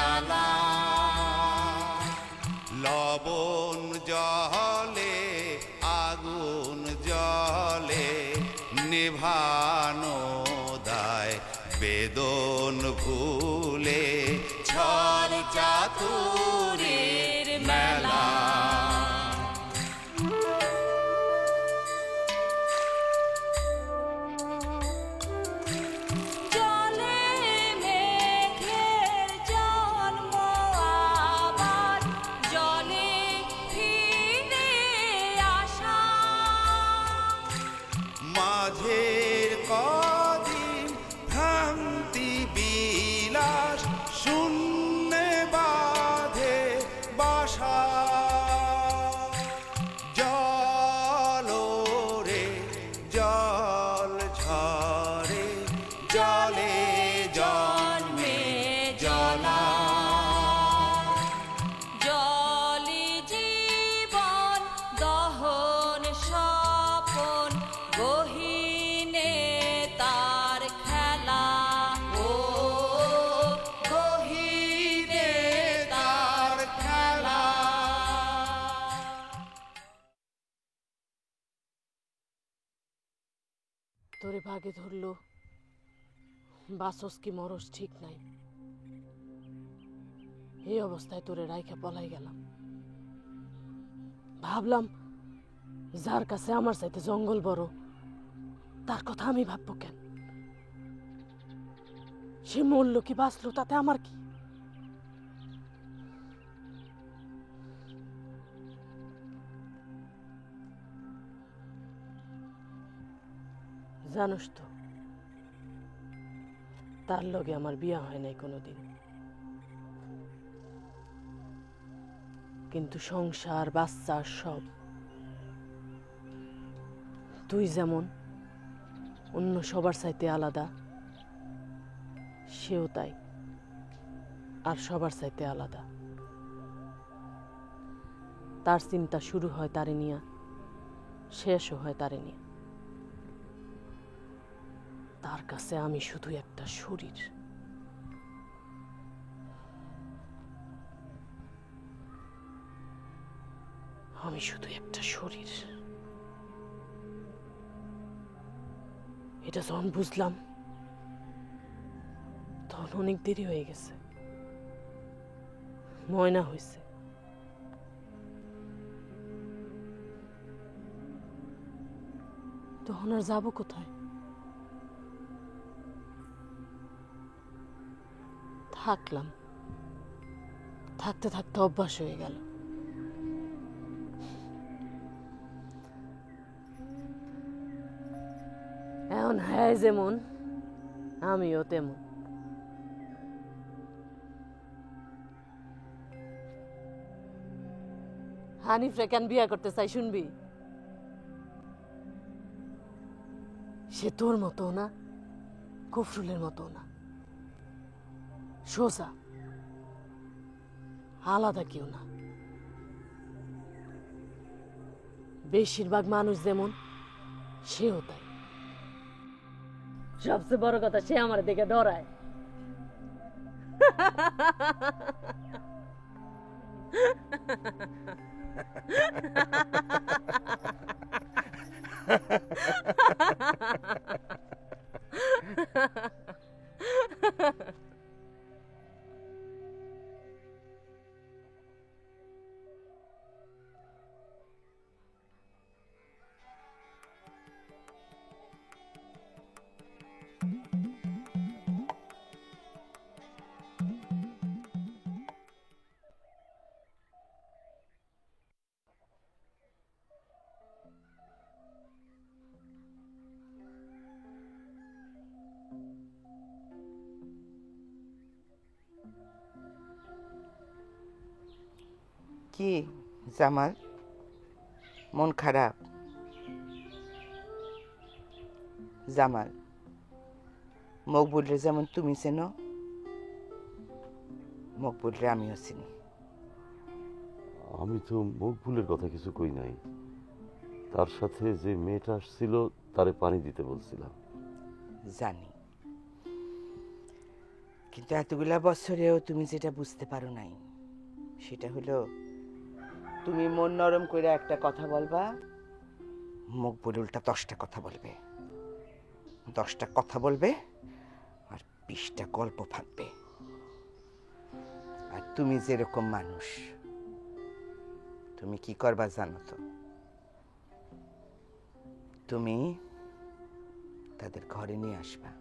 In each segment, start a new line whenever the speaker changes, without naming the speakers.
জ্বালা লবণ জলে আগুন জলে নেভানো দায় বেদন ভুলে ছল চাতুরীর মেলা মাঝের কদিন ভ্রান্তি বিলাস শূন্যে বাঁধে বাসা জল রে জল ঝরে জলে জন্মে জলা
জলি জীবন দহন স্বপন গহীনে তার খেলা
ও গহীনে তার খেলা
তোরে ভাগে ধরলো বাসস কি মরস ঠিক নাই এই অবস্থায় তোরে রাইখা পলাই গেলাম ভাবলাম যার কাছে আমার চাইতে জঙ্গল বড় তার কথা আমি ভাববো কেন সে মরলো কি বাঁচলো তাতে আমার কি জানোস তো তার লগে আমার বিয়া হয় নাই কোনোদিন কিন্তু সংসার বাচ্চা সব তুই যেমন অন্য সবার চাইতে আলাদা সেও তাই আর সবার চাইতে আলাদা তার চিন্তা শুরু হয় তারে নিয়া শেষও হয় তারে নিয়া তার কাছে আমি শুধু একটা শরীর আমি শুধু একটা শরীর এটা যখন বুঝলাম তখন অনেক দেরি হয়ে গেছে ময়না হয়েছে তখন আর যাবো কোথায় থাকলাম থাকতে থাকতে অভ্যাস হয়ে গেল এখন হ্যাঁ যেমন আমিও তেমন হানিফরে কেন বিয়া করতে চাই শুনবি সে তোর মতো না কফরুলের মতো না সোজা আলাদা কেউ না বেশিরভাগ মানুষ যেমন সেও তাই সবচেয়ে বড় কথা সে আমার দিকে ডরায়
কি জামাল মন খারাপ জামাল মকবুলরে যেমন তুমি চেনো মকবুলরে আমিও চিনি
আমি তো মকবুলের কথা কিছু কই নাই তার সাথে যে মেয়েটা আসছিল তারে পানি দিতে বলছিলাম
জানি কিন্তু এতগুলা বছরেও তুমি যেটা বুঝতে পারো নাই সেটা হলো তুমি মন নরম করে একটা কথা বলবা, মুখ বলে উল্টা 10টা কথা বলবে, 10টা কথা বলবে আর 20টা গল্প ফাঁকবে। আর তুমি যেরকম মানুষ, তুমি কি করবা জানো তো? তুমি তাদের ঘরে নিয়ে আসবা।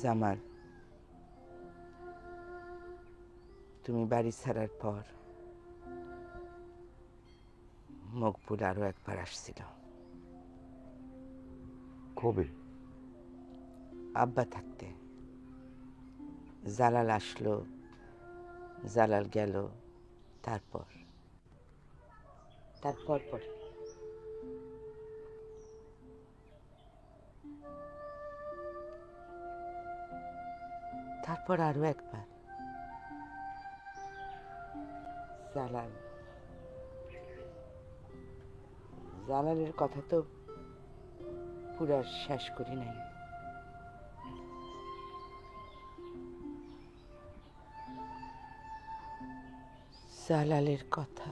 জামাল, তুমি বাড়ি ছাড়ার পর মকবুল আরো একবার আসছিল।
কবে?
আব্বা থাকতে। জালাল আসলো, জালাল গেল, তারপর পরে তারপর আরো একবার জালালের কথা তো পুরা শেষ করি নাই। জালালের কথা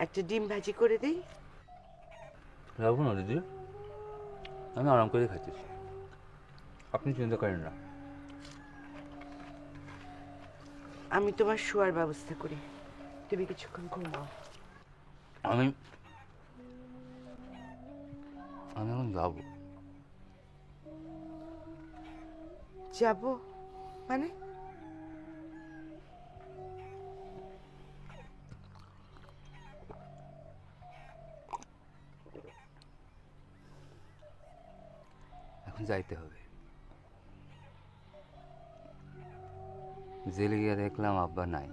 একটা ডিম ভাজি করে দেই।
রাখবো না দিদি, আমি আরাম করে খাইতেছি, আপনি চিন্তা করেন না।
আমি তোমার শোয়ার ব্যবস্থা করি, তুমি কিছুক্ষণ ঘুমাও।
আমি এখন যাবো।
যাবো মানে?
এখন যাইতে হবে। জেলে গিয়ে দেখলাম আব্বা নাই,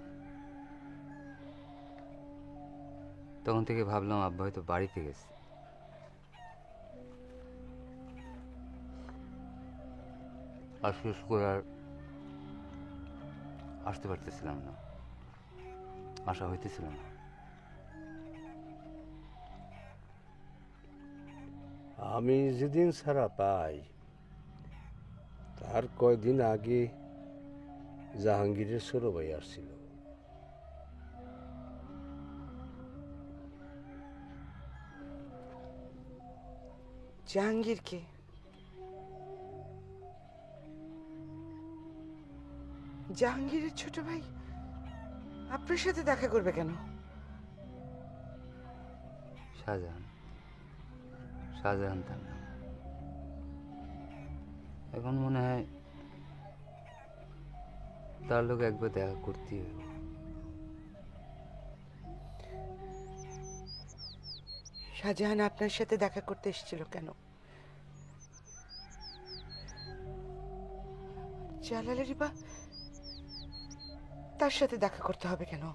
তখন থেকে ভাবলাম আব্বা হয়তো বাড়িতে গেছে। আর শেষ করে আর আসতে পারতেছিলাম না, আশা হইতেছিল না।
আমি যেদিন ছাড়া পাই তার কয়দিন আগে জাহাঙ্গীরের ছোট ভাই আসছিল।
জাহাঙ্গীরকে? জাহাঙ্গীরের ছোট ভাই আপনার সাথে দেখা করবে কেন?
শাহজাহান তার নাম। এখন মনে হয় তার লোক একবার দেখা করতে হবে।
শাহজাহান আপনার সাথে দেখা করতে এসেছিল কেন? জালালেরই বা তার সাথে দেখা করতে হবে কেন?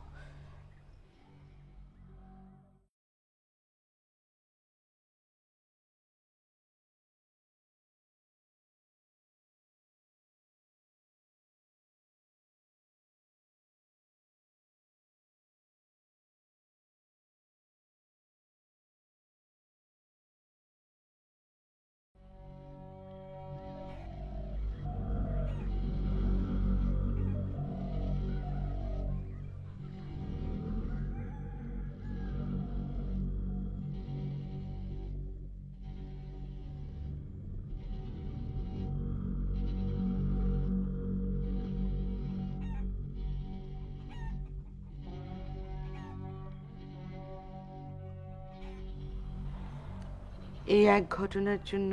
এই এক ঘটনার জন্য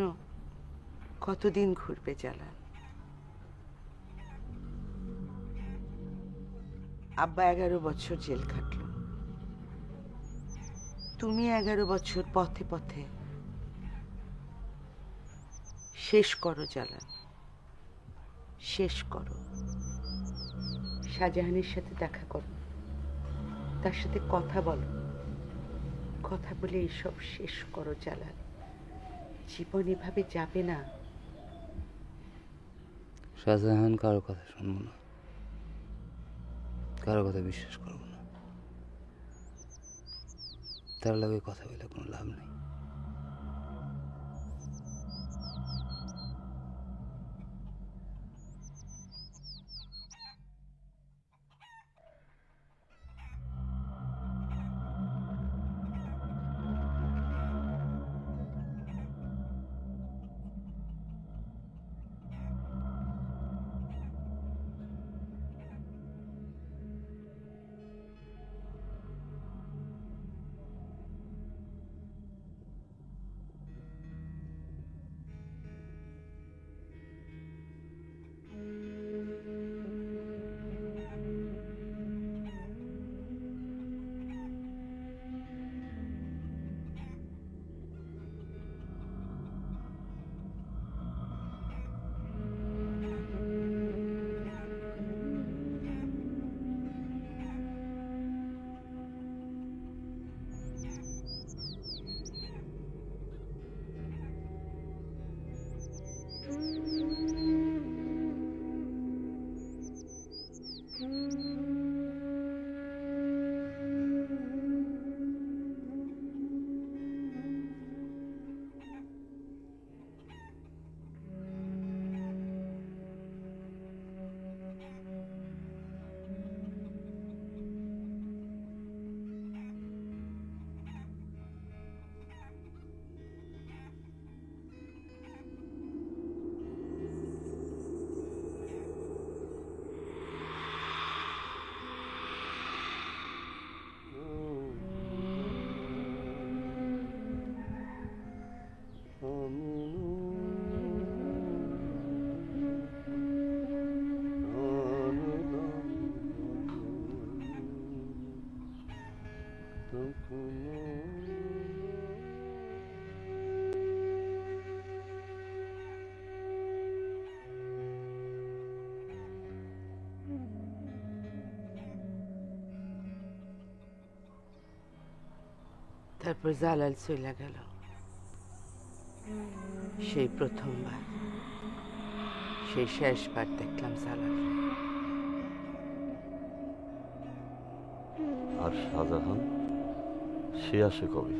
কতদিন ঘুরবে জালাল? আব্বা 11 বছর জেল খাটলো, তুমি 11 বছর পথে পথে। শেষ করো জালাল, শেষ করো। শাহজাহানের সাথে দেখা করো, তার সাথে কথা বলো, কথা বলে এইসব শেষ করো জালাল। জীবন এভাবে যাবে না।
শাহজাহান কারো কথা শুনবো না, কারো কথা বিশ্বাস করবো না, তার লাগে কথা বলে কোনো লাভ নেই।
তারপর জালাল চলে গেল। সেই প্রথমবার, সেই শেষবার দেখলাম জালাল।
আর শাহজাহান সে আসে কবে?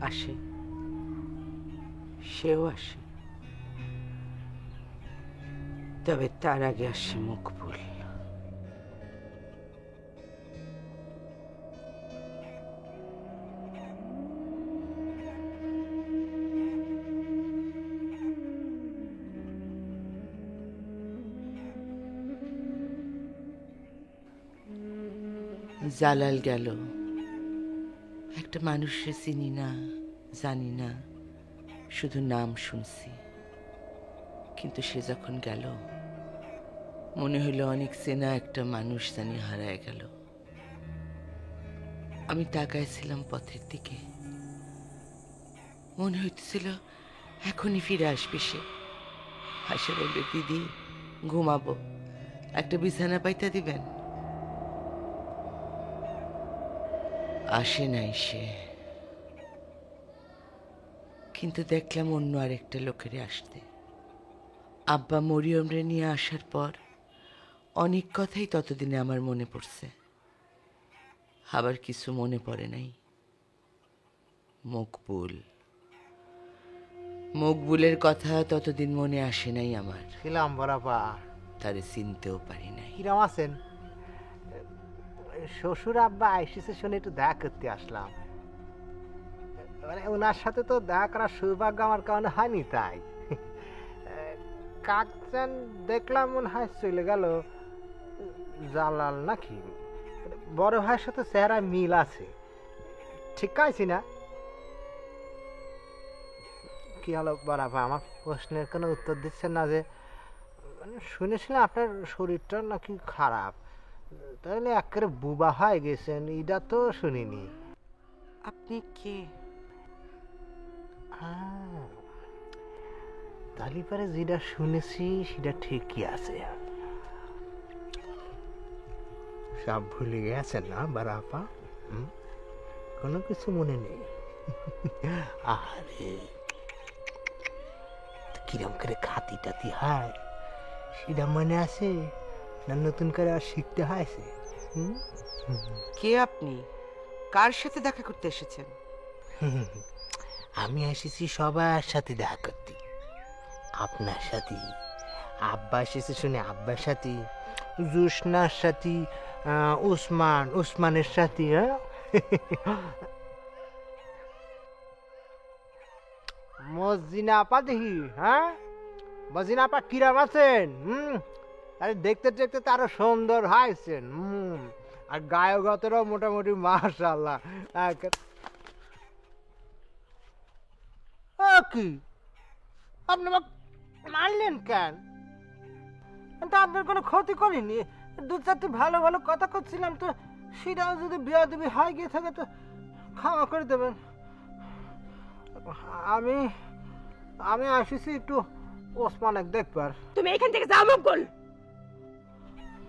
আসে, সেও আসে, তবে তার আগে আসে মকবুল। জালাল গেল, একটা মানুষকে চিনি না, জানি না, শুধু নাম শুনছি। কিন্তু সে যখন গেল, মনে হইল অনেক চেনা একটা মানুষ জানি হারায় গেল। আমি তাকাইছিলাম পথের দিকে, মনে হইতেছিল এখনই ফিরে আসবে সে। হাসে বলবে, দিদি ঘুমাবো, একটা বিছানা পাইতে দিবেন। আসে নাই সে, কিন্তু দেখলাম অন্য আরেকটা লোকের আসতে। আব্বা মরিয়মরে নিয়ে আসার পর অনেক কথাই ততদিনে আমার মনে পড়ছে, আবার কিছু মনে পড়ে নাই। মকবুল, মকবুলের কথা ততদিন মনে আসে নাই আমার।
ছিলাম বরাবা,
তারে চিনতেও পারি নাই।
কিরম আছেন? শ্বশুর আব্বা আইসিসে শুনে একটু দেখা করতে আসলাম। মানে ওনার সাথে তো দেখা করার সৌভাগ্য আমার কারণে হয়নি, তাই কাকচান দেখলাম মনে হয় চলে গেল। জালাল নাকি? বড় ভাইয়ের সাথে চেহারা মিল আছে, ঠিক আছে না? কি হলো বরাবা, আমার প্রশ্নের কোনো উত্তর দিচ্ছেন না যে? মানে শুনেছিলাম আপনার শরীরটা নাকি খারাপ, তাহলে একেবারে বুবা হয়ে গেছেন এটা তো শুনিনি।
আপনি কে?
তাহলে পরে যেটা শুনেছি সেটা ঠিকই আছে। সব ভুলে গেছেন না বারাপা? কোনো কিছু মনে নেই? আরে কিরম করে খাতি টাতি হয় সেটা মনে আছে না নতুন করে আর শিখতে হয়েছে?
কে আপনি? কার সাথে দেখা করতে এসেছেন?
আমি এসেছি সবার সাথে দেখা করতে, আপনার সাথে। আব্বা এসেছে শুনে আব্বার সাথে, জুসনার সাথে, উসমানের সাথে। মসজিনা আপা দেখি, মসজিনা আপা কিরাম আছেন? আরে দেখতে দেখতে তারও সুন্দর হয়েছেন। আর গায়কতেরও মোটামুটি মাশাআল্লাহ। কি আপনি আমাকে মারলেন কেন? তো আপনার কোনো ক্ষতি করিনি, দু চারটি ভালো ভালো কথা করছিলাম, তো সেটাও যদি বেয়াদবি হয়ে গিয়ে থাকে তো ক্ষমা করে দেবেন। আমি আমি আসিছি একটু ওসমানে দেখবার।
তুমি এখান থেকে যাও মকবুল।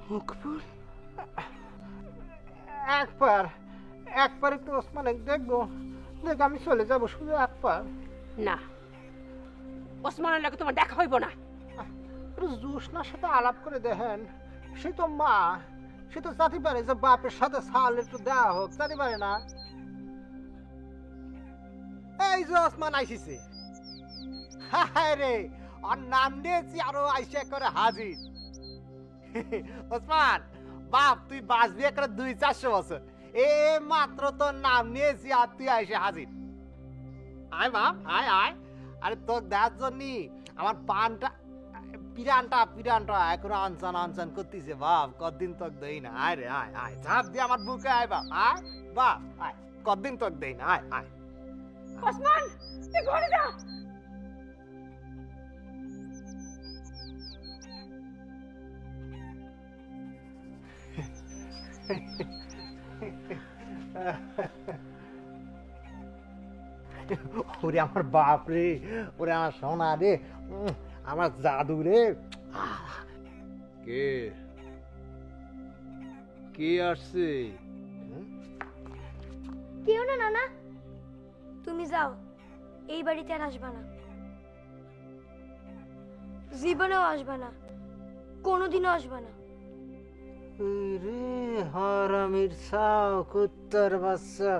মকবুল?
একবার একটু ওসমানে দেখবো, দেখ আমি চলে যাবো, শুধু একবার।
না, ওসমানের লাগে তোমার দেখা হইব না।
জোসনার সাথে আলাপ করে দেখেন, সে তো মা, সে তো জাতি পারে যে বাপের সাথে সাল একটু দেওয়া হোক, জাতি পারে না? এই যে ওসমান আইসিছে, রে আর নাম নিয়েছি আরো আইসা করে হাজির। ওসমান বাপ, তুই বাঁচবি একটা 200-400 বছর, এ মাত্র তোর নাম নিয়েছি আর তুই আইসে হাজির। আয় বাপ, আয় আয়। আরে তোর দেখার জন্য আমার পিরানটা এখন আনসান করতেছে বাপ, কতদিন তোক দেই না। আয় রে আয় আয়, ঝাঁপ দিয়ে আমার বুকে আয় বাপ, আয় বাপ আয়, কতদিন তোক দেই না। আয় আয়।
ওসমান, তুই ঘরে যা।
ওরে আমার বাপ রে, ওরে আমার সোনা রে, আমার জাদু রে।
কে কে আসছে?
কেউ না নানা, তুমি যাও, এই বাড়িতে আর আসবা না, জীবনেও আসবা না, কোনোদিনও আসবা না।
রে হারামির ছাও, কুত্তার বাচ্চা,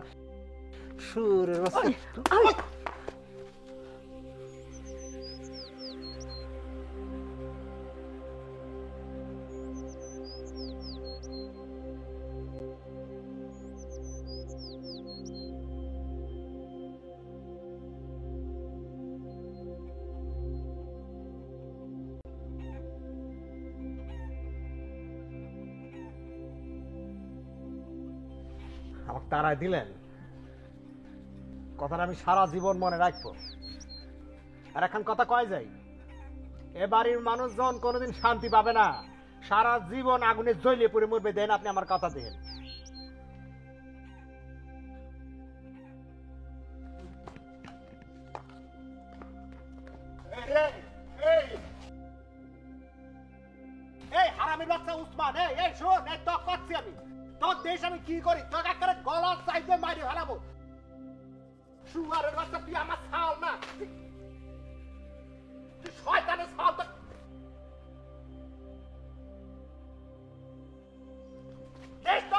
সুরের বাচ্চা। আমাকে তারাই দিলেন, কথাটা আমি সারা জীবন মনে রাখবো। আর এখন কথা কয় যাই, এ বাড়ির মানুষজন কোনোদিন শান্তি পাবে না, সারা জীবন আগুনে জ্বলে পড়ে মরবে। দেন আপনি আমার কথা দেন। এই হারামির বাচ্চা উসমান, এই শোন, এই তো করছি আমি তোর দেশ, আমি কি করি তোর একটা গলার চাইতে মারি ফেলাবো। শুয়ারের বাচ্চা, তুই আমার ছাল না, তুই শয়তানের ছাল। দেশ তো